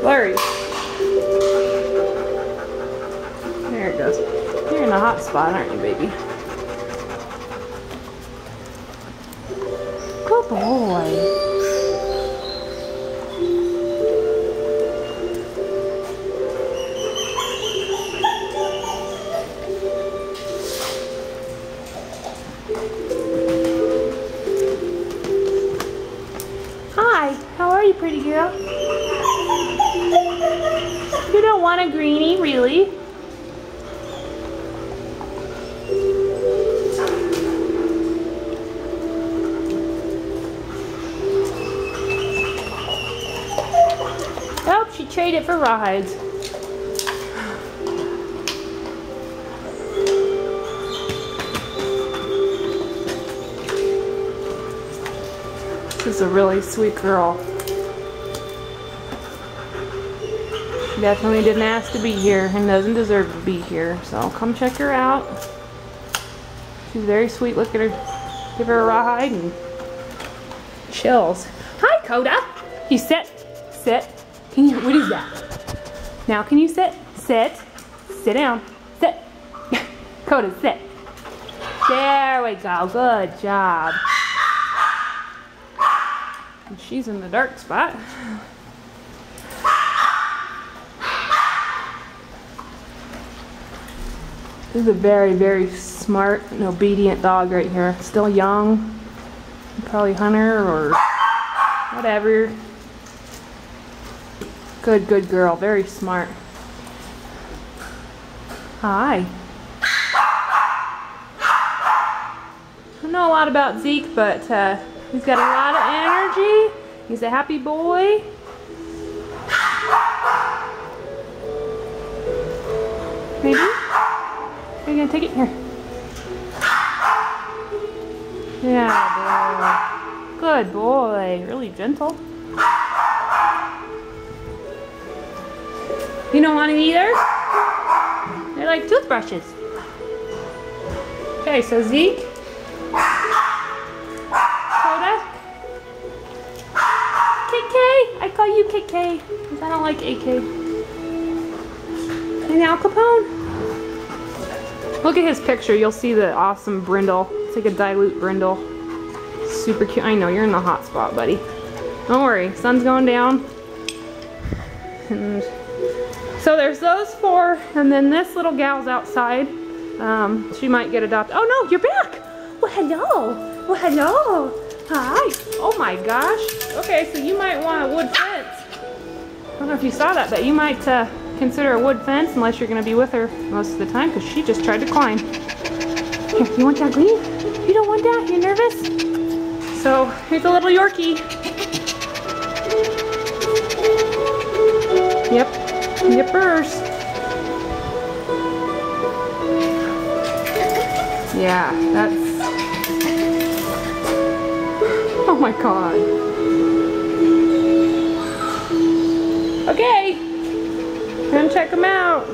Blurry. There it goes. You're in a hot spot, aren't you, baby? Good boy. Hi, how are you, pretty girl? You don't want a greenie, really? Oh, she traded for rawhides. This is a really sweet girl. She definitely didn't ask to be here and doesn't deserve to be here. So come check her out. She's very sweet. Look at her. Give her a rawhide and chills. Hi, Koda. You sit. Sit. Can you? What is that? Now can you sit? Sit. Sit down. Sit. Koda, sit. There we go. Good job. And she's in the dark spot. This is a very, very smart and obedient dog right here. Still young. Probably hunter or whatever. Good, good girl. Very smart. Hi. I don't know a lot about Zeke, but he's got a lot of energy. He's a happy boy. Maybe? Are you gonna take it? Here. Yeah, boy. Good boy. Really gentle. You don't want it either? They're like toothbrushes. Okay, so Zeke. Koda. KK. I call you KK because I don't like AK. And Al Capone. Look at his picture. You'll see the awesome Brindle. It's like a dilute Brindle. Super cute. I know, you're in the hot spot, buddy. Don't worry. Sun's going down. And so there's those four. And then this little gal's outside. She might get adopted. Oh no, you're back. Well, hello. Well, hello. Hi. Oh my gosh. Okay, so you might want a wood fence. I don't know if you saw that, but you might consider a wood fence unless you're going to be with her most of the time because she just tried to climb. Here, you want that green? You don't want that? You're nervous? So here's a little Yorkie. Yep. Yippers. Yeah, that's... Oh my god. Okay. Come check them out.